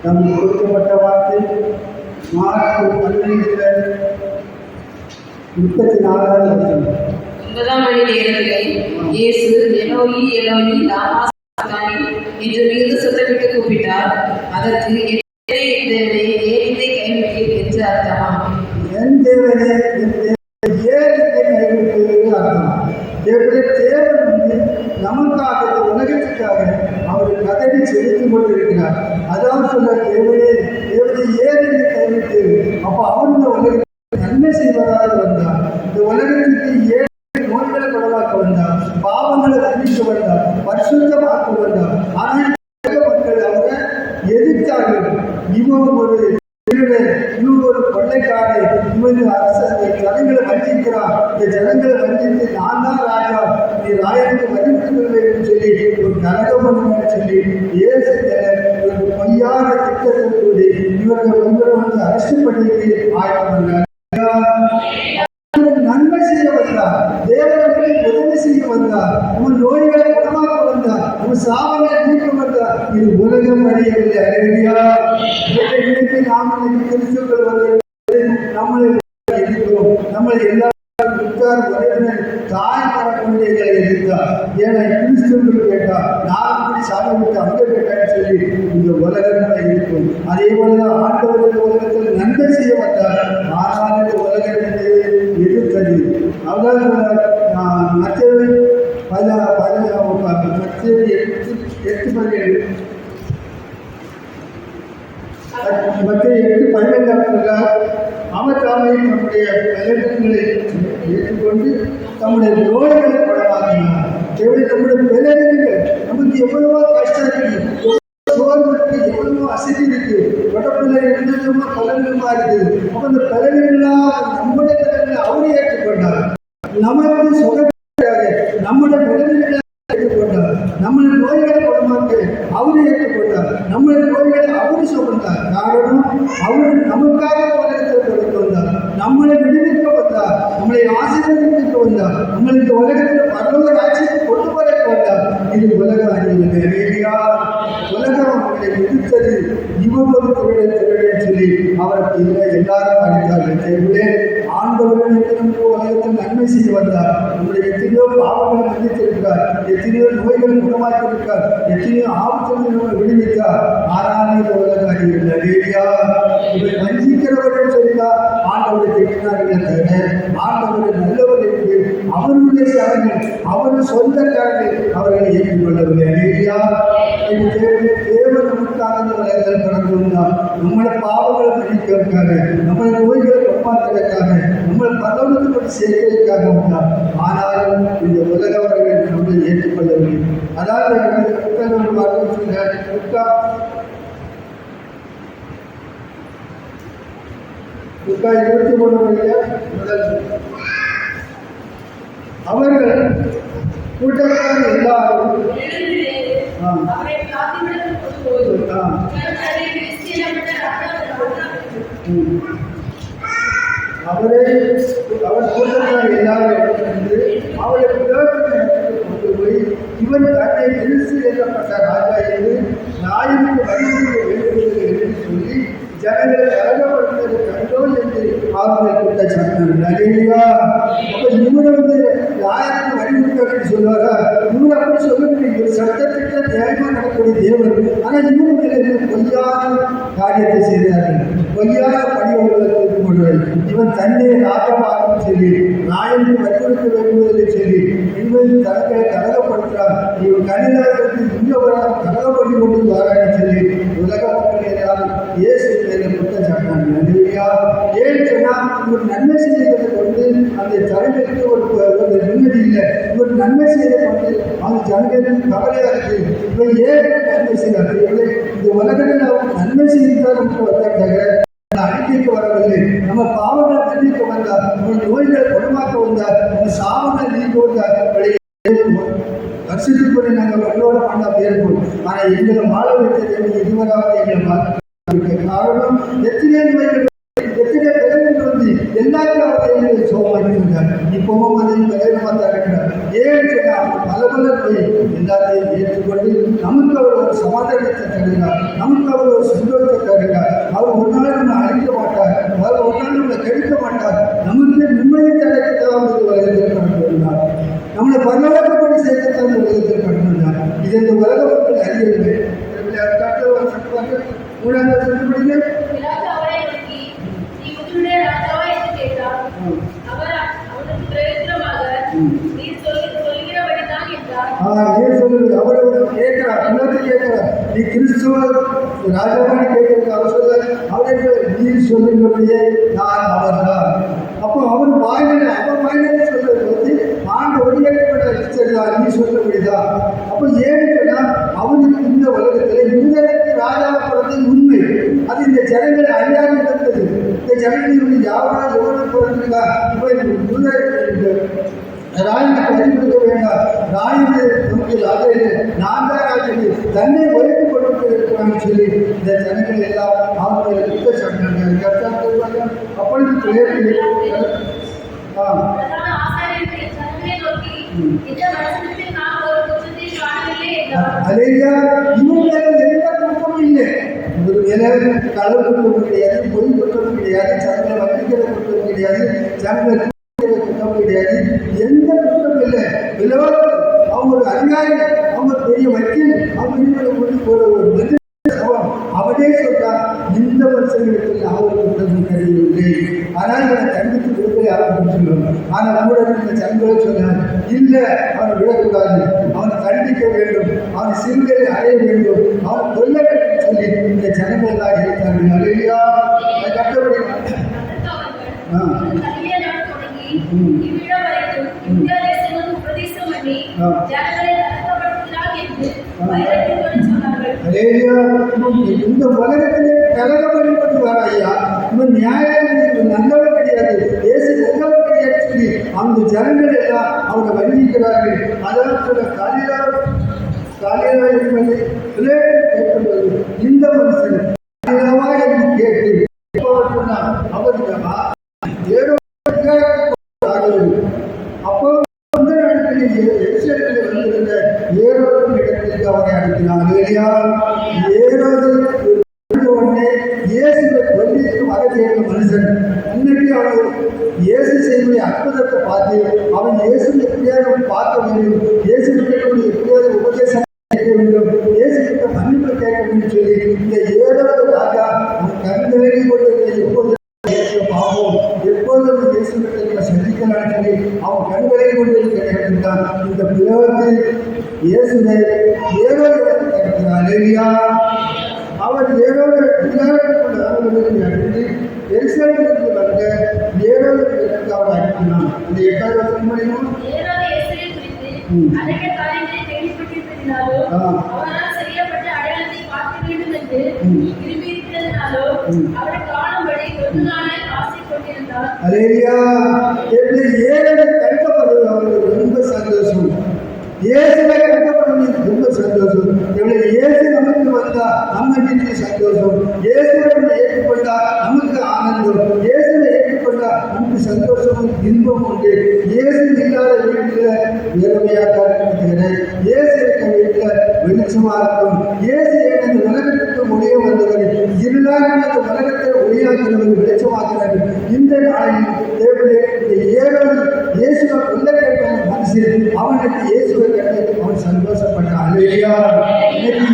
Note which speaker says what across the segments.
Speaker 1: நமக்கு கொடுக்கப்பட்ட வார்த்தை மார்க் 12:34.
Speaker 2: 9ஆம் மணி நேரத்திலே இயேசு எலோயி எலோயி லாமா சபக்தானி என்று மிகுந்த சத்தமிட்டு கூப்பிட்டார். அதற்கு என் தேவனே ஏன் என்னை கைவிட்டீர் என்று அர்த்தமா?
Speaker 1: என் தேவனே ஏன் என்னை கைவிட்டீர் அர்த்தமா? எப்படி தேவன் நமக்காக உலகத்திற்காக அவர் கதறி செலுத்திக் கொண்டிருக்கிறார். அதான் சொல்ல தேவனே ஏன் என்னை கைவிட்டு. அப்போ அவர் இந்த உலகத்தில் நன்மை செய்வதாக வந்தார். இந்த உலகத்திற்கு ஏன் நோய்களை குணமாக்க வந்தார், பாவங்களை தண்டிக்க வந்தார், பரிசுத்தமாக்க வந்தார். ஆனால் மக்கள் அவரை எதிர்த்தார்கள். இவன் ஒரு இவன் ஒரு கொள்ளைக்காரன், இவன் அரசு ஜனங்களை வஞ்சிக்கிறான், இந்த ஜனங்களை வஞ்சித்து நான் தான் ராஜா, நீ ராயனுக்கு வஞ்சித்து சொல்லி ஒரு கனகம் சொல்லி ஏசு ஒரு பொய்யான திட்டத்தோடு இவர்கள் வந்து அரசு பண்ணிக்கு ஆயத்தம். நன்மை செய்ய வந்தார், தேவனுக்கு உதவி செய்ய வந்தார், உன் நோய்களை குணமாக்க வந்தார், உன் சாவங்களை நீக்க வந்தார். இது உலகம் அறியவில்லை. அழகியா இன்னைக்கு நாம் கிறிஸ்துக்கள் வந்து நம்மளை எதிர்க்கிறோம். நம்மளை எல்லா தாய் மரக்குழந்தைகளை எதிர்த்தார். ஏன்னா கிறிஸ்துவர்கள் கேட்டார், நான் அப்படி சாமி விட்டு அங்க கேட்டேன்னு சொல்லி இந்த உலகங்களை இருக்கும். அதே போலதான் ஆண்டவர்கள் உலகத்தில் நன்மை செய்ய வந்தார். ஆனால் இந்த உலகத்தை எதிர்த்தது. அவர்கள் மற்றவை 8:17 அவர் தாமே நம்முடைய பலவீனங்களை ஏற்றுக்கொண்டு தம்முடைய நோய்களை குணமாக்கினார். நம்முடைய பலவீனங்கள் நமக்கு எவ்வளவோ கஷ்டம் இருக்கு, சோர்வு இருக்கு, எவ்வளவோ அசதி இருக்கு, உடம்புல இருந்து கொஞ்சமா பலவீனமா இருக்குது. அப்ப அந்த பலவீனம்லாம் நம்முடைய பலவீனங்களை அவரு ஏற்றுக்கொண்டார். நமக்கு சுகமாக நம்முடைய பலவீனங்களை ஏற்றுக்கொண்டார். நம்முடைய நோய்களை குணமாக்க அவரு ஏற்றுக்கொண்டார். நம்முடைய நோய்களை அவரு சுமந்தார். காரணம் அவரு நமக்காக உலகத்தை கொடுத்து வந்தார். நம்மளை விடுவிக்க வந்தார். நம்மளை ஆசீர்வதிக்க வந்தார். நம்மளை இந்த உலகத்தில் பரலோக ராஜ்யத்தை கொண்டு வர வந்தார். இது உலக அறிவியா உலகம் அவர்களை எதிர்த்தது. இவன் ஒரு திருடன் சொல்லி அவருக்கு இல்லை எல்லாரும் அடித்தார்கள். ஆண்டவர்கள் உலகத்தில் நன்மை செய்ய வந்தார். நம்முடைய எத்தனையோ பாவங்களை மன்னித்திருக்கிறார். எத்தனையோ நோய்கள் குணமாக்கியிருக்கார். எத்தனையோ ஆபத்துகள் விடுவித்தார். ஆனாலும் இந்த உலக அறிவியா இவை வஞ்சிக்கிறவர்கள் சொல்லிதான் ஆண்டவரை திட்டினார்கள் தவிர ஆண்டவர்கள் நல்லவர் என்று அவருடைய சடங்கு அவர் சொந்தக்காரர்கள் அவர்களை ஏற்றுக்கொள்ளவில்லை. அநேகியா தேவன் நமக்காக உலகத்தில் கடந்து வந்தார். நம்மளை பாவங்களை மன்னிக்கிறதுக்காக, நம்மளை நோய்களை குணமாக்குவதற்காக, நம்மளை பரலோகத்துக்கு சேர்க்கிறதுக்காக வந்தார். ஆனாலும் இந்த உலகவர்கள் நம்மை ஏற்றுக்கொள்ளவில்லை. அதாவது லுக்கா 23 முதல் அவர்கள் கூட்டத்தார் எல்லாரும் அவர் கூட்டத்தார் எல்லாரும் என்று அவரை கொண்டு போய் இவன் தன்னை கிறிஸ்து எழுதப்பட்ட ராஜா என்று நாயுக்கு வழிமுறை எழுதுவது என்று சொல்லி ஜனங்களை அழகப்படுத்துவது கண்டோ என்று அவர்களை கூட்ட சொன்னார்கள். அலேலியா. அப்ப இவரை யாருக்கு வழிமுறை சொல்வாரா? இவர் அப்படி சொல்லக்கூடிய ஒரு சட்டத்திட்ட நியாயமா நடக்கக்கூடிய தேவர். ஆனால் இவரும் பொய்யான காரியத்தை செய்தார்கள். பொய்யான பணியோர்களுக்கு கொள்வார். இவன் தன்னை ராஜாவாகவும் சரி, நாயனுக்கு வலியுறுத்த வேண்டுவதில்லை சரி, இவன் தனங்களை கலகப்படுத்துகிறார். இவன் கணிதத்தில் இங்கவரால் கலகப்படி கொண்டு வாராக சொல்லி உலக மக்கள் எல்லாரும் இயேசு மேலே குற்றம் சாட்டினாங்க. ஏன் சொன்னால் இவர் நன்மை செய்வதை கொண்டு அந்த ஜனங்களுக்கு ஒரு நிம்மதி இல்லை. இவர் நன்மை செய்வதை கொண்டு அந்த ஜனங்களுக்கு கவலையாக இருக்கு. இவர் ஏன் நன்மை செய்கிறார்? இந்த உலகத்தில் அவர் நன்மை செய்தார் என்று வந்தாங்க. அறிக்கைக்கு வரவில்லை. நம்ம பாவங்களை மன்னிக்க வந்தார். நம்ம நோய்களை குணமாக்க வந்தார். நம்ம சாவங்களை நீக்க வந்தார். வருஷத்துக்கு நாங்கள் வல்லோட பண்ணா பேருப்போம். ஆனால் எங்களை வாழ வைத்தது இதுவராக எங்களை பார்க்க காரணம் எத்தனை பேர்கள் வந்து எல்லாத்தையும் அவர்களை சோகமாக்கியிருந்தார். இப்பவும் அதையும் வேகமாக தருகிறார். ஏன் சொன்னால் பல நோய் எல்லாத்தையும் ஏற்றுக்கொண்டு நமக்கு அவர் ஒரு சமாதானத்தை தருகிறார். நமக்கு அவர் ஒரு சந்தோஷத்தை தருகிறார். அவர் ஒரு நாள் நம்ம அழிக்க மாட்டார். அவர் ஒரு நாள் நம்மளை கெடுக்க மாட்டார். நமக்கு நிம்மதி தரத்தான் உலகத்தில் கடந்து வந்தார். நம்மளை பரவாயில்லை சேர்க்கத்தான் உலகத்தில் கடந்து வந்தார். இது இந்த உலக மக்கள் அறியவில்லை. நீ கிறிஸ்துவ ராஜாவான கேட்கறது அவர் சொல்ல அவருக்கு நீ சொல்லுங்களே நான் அவர்தான். அப்போ அவர் வாயில அவர் வாயிலே சொல்றது வந்து ஆண்டு ஒளியேற்றப்பட்ட நீ சொல்ல முடியுதா? அப்போ ஏன்னு சொன்னால் அவனுக்கு இந்த உலகத்தில் இந்த ராஜாவை பிறந்தது உண்மை. அது இந்த ஜனங்களை அறியாமல் இருந்தது. இந்த ஜனங்களுக்கு யாராவது எவ்வளவு பிறந்திருக்கா? இப்போ ராயனுக்கு வழிபடுத்த வேண்டாம். ராயனுக்கு நமக்கு ராஜா நான் தான் ராஜா தன்னை வலித்து கொடுத்து இருக்கிறான்னு சொல்லி இந்த ஜனங்கள் எல்லாம் அவர்களை குத்த சொன்னாங்க. அப்பொழுது அலேயா இவங்க எந்த குற்றமும் இல்லை. ஒரு மேலே களவு குற்றம் கிடையாது, பொய் குற்றம் கிடையாது, ஜனங்களை வந்திக்கிற குற்றம் கிடையாது, ஜனங்களை குற்றம் கிடையாது, எந்த குற்றம் இல்லை. விலவாக்கள் அவங்க ஒரு அதிகாரி, அவங்க பெரிய வக்கீல், அவங்க ஒரு மனித சபம் அவனே சொல்றான் இந்த வருஷங்களுக்கு அவர் குற்றம் தெரியவில்லை. ஆனால் இவனை கண்டித்து விடுதலை ஆரம்பிச்சுள்ளோம். ஆனால் கூட இந்த சங்கங்களை சொன்னார் இல்லை அவனை விடக்கூடாது, அவனை கண்டிக்க வேண்டும், அவன் சிறுகளை அடைய வேண்டும், அவன் கொல்ல வேண்டும் சொல்லி இந்த ஜனங்கள் தான் இருக்கிறார்கள். அலையா கட்டப்படி அல்லேலூயா. இந்த உலகத்திலே கலகம் பண்ணிட்டு வர ஐயா, இவன் நியாயம் நல்லவர் கிடையாது, இயேசு நல்லவர் கிடையாது சொல்லி அந்த ஜனங்கள் எல்லாம் அவரை வஞ்சிக்கிறார்கள். அதாவது காலையில என்பதை கேட்கிறது. இந்த மனுஷன் என்று கேட்டு அவர் ஏதோ அப்போ அந்த நாட்களில் வந்திருந்த ஏரோதும் இடத்திற்கு அவரை அனுப்பினார். ஏரோது உடனே இயேசுவை கொல்லிக்கு வர வேண்டிய மனுஷன் அன்னைக்கு அவன் இயேசு செய்வதை அற்புதத்தை பார்த்து அவன் இயேசு எப்படியாவது பார்க்க வேண்டும், இயேசு எப்படியாவது உபதேசம் வேண்டும், இயேசு கிட்ட மன்னிப்பு கேட்க வேண்டும் சொல்லி இந்த ஏரோது ராஜா அவன் கண்களை கொண்டு எப்போது பார்ப்போம், எப்போதும் இயேசுவை சந்திக்கலாம் சொல்லி அவன் கண்களை கொண்டு கேட்கின்றான். இந்த பிளவத்தில் இயேசுவை ஏரோது இருக்கிறார். அவர் ஏரோது அடைந்து எருசலேமுக்கு வந்த ஏரோதுக்கு அவர் அனுப்பினான். இந்த 8வது வசனம் படிக்கணும். தடுக்கப்படுவது அவர்களுக்கு ரொம்ப சந்தோஷம். இயேசுவை கட்டப்படுவது ரொம்ப சந்தோஷம். இயேசு நமக்கு வந்தா நம்ம வீட்டுக்கு சந்தோஷம், இயேசுவை ஏற்றுக்கொண்டா நமக்கு ஆனந்தம், இயேசுவை ஏற்றுக்கொண்டா நமக்கு சந்தோஷமும் இன்பம் உண்டு. இயேசு இல்லாத வீட்டில் நேர்மையாக இருக்கிறேன், இயேசு இருக்க வீட்டில் வெளிச்சமாக இருக்கும். இயேசு இந்த உலகத்துக்கு ஒளிய வந்தவர், இருளாக இந்த உலகத்தை ஒளியாகிறவர் வெளிச்சமாகிறார். இந்த நாளில் தேவனே இந்த ஏழு இயேசுவை கொல்ல கேட்ட மனுஷன் அவனுக்கு இயேசுவை கண்டு அவன் சந்தோஷப்பட்டான். இன்னைக்கு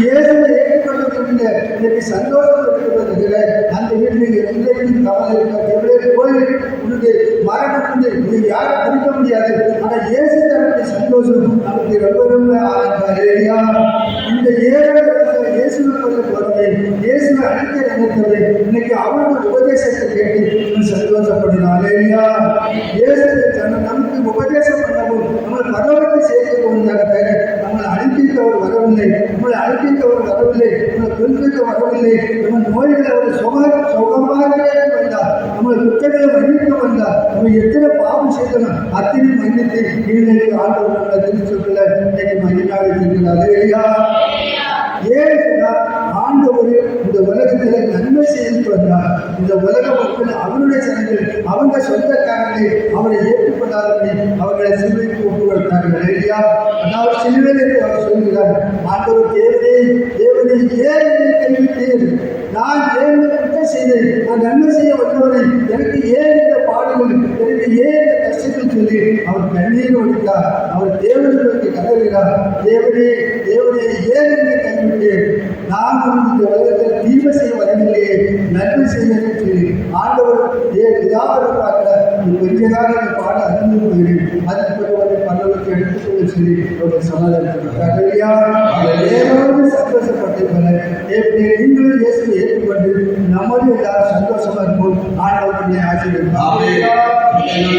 Speaker 1: இயேசுவை ஏற்றுக்கொள்ளக்கூடிய இன்னைக்கு சந்தோஷம் இருக்கிறது. அந்த வீட்டில் எல்லைக்கும் கவலை இருக்க கோயில் உனக்கு மரணம் உண்டு, இது யாரும் அறிக்க முடியாது. ஆனால் இயேசு தன்னுடைய சந்தோஷம் நமக்கு ரொம்ப ரொம்ப ஆனந்தம். இந்த ஏழு இயேசுவை கொல்ல போறவை, இயேசுவை அழைக்க நினைத்தவை இன்னைக்கு அவனுக்கு உபதேசத்தை கேட்டு சந்தோஷப்படுறான். இயேசு நமக்கு உபதேசம் பண்ணவும் நம்மளை பரவத்தை சேர்த்து கொண்டாங்க. நம்மளை அழைப்பித்தவர் வரவில்லை, நம்மளை அழைப்பித்தவர் வரவில்லை, நம்மளை குறிப்பிட்ட வரவில்லை. நம்ம நோய்களை அவர் சுகமாக வந்தார், நம்மளை குற்றங்களை மன்னிக்க வந்தார். நம்ம எத்தனை பாவம் செய்தோம் அத்தனை மன்னித்து கீழே ஆண்டவர் நம்மளை திருச்சொல்ல இன்னைக்கு மகிழ்ச்சியாக இருக்கிறார். ஏன் ஆண்டவர் இந்த உலகத்தில் நன்மை செய்து வந்தார். இந்த உலக மக்கள் அவருடைய ஜனங்கள் அவங்க சொந்தக்காரர்களை அவரை ஏற்றுக்கொண்டார்கள், அவர்களை சிலுவைக்கு ஒப்பு வைத்தார்கள். அதாவது சிலுவையில் அவர் சொல்கிறார், ஆண்டவர் தேவனே தேவனே ஏன் என்னை கைவிட்டீர், நான் ஏன் குற்றம் செய்தேன், நான் நன்மை செய்ய வந்தவரை எனக்கு ஏன் இந்த பாடுகள், எனக்கு ஏன் இந்த கஷ்டத்தில் சொல்லி அவர் கண்ணீர் ஒழித்தார். அவர் தேவனுக்கு கதறுகிறார், தேவனே தேவனே ஏன் என்னை கைவிட்டீர், நான் இந்த உலகத்தில் தீமை செய்ய வரவில்லையே நன்மை செய்ய சொல்லி ஆண்டவர் ஏதாவது பார்க்க கொஞ்ச காலம் இந்த பாட அறிந்து போகிறேன், அதுக்கு பிறகு பல்லவத்தை எடுத்துக்கொள்ள சொல்லி ஒரு சமாதானம் சந்தோஷப்பட்டிருப்பார். நீங்களும் இயேசுவை ஏற்றுக்கொண்டு நம்மளும் எல்லாரும் சந்தோஷமா இருக்கும். ஆண்டவருடைய ஆசீர்வாதம்.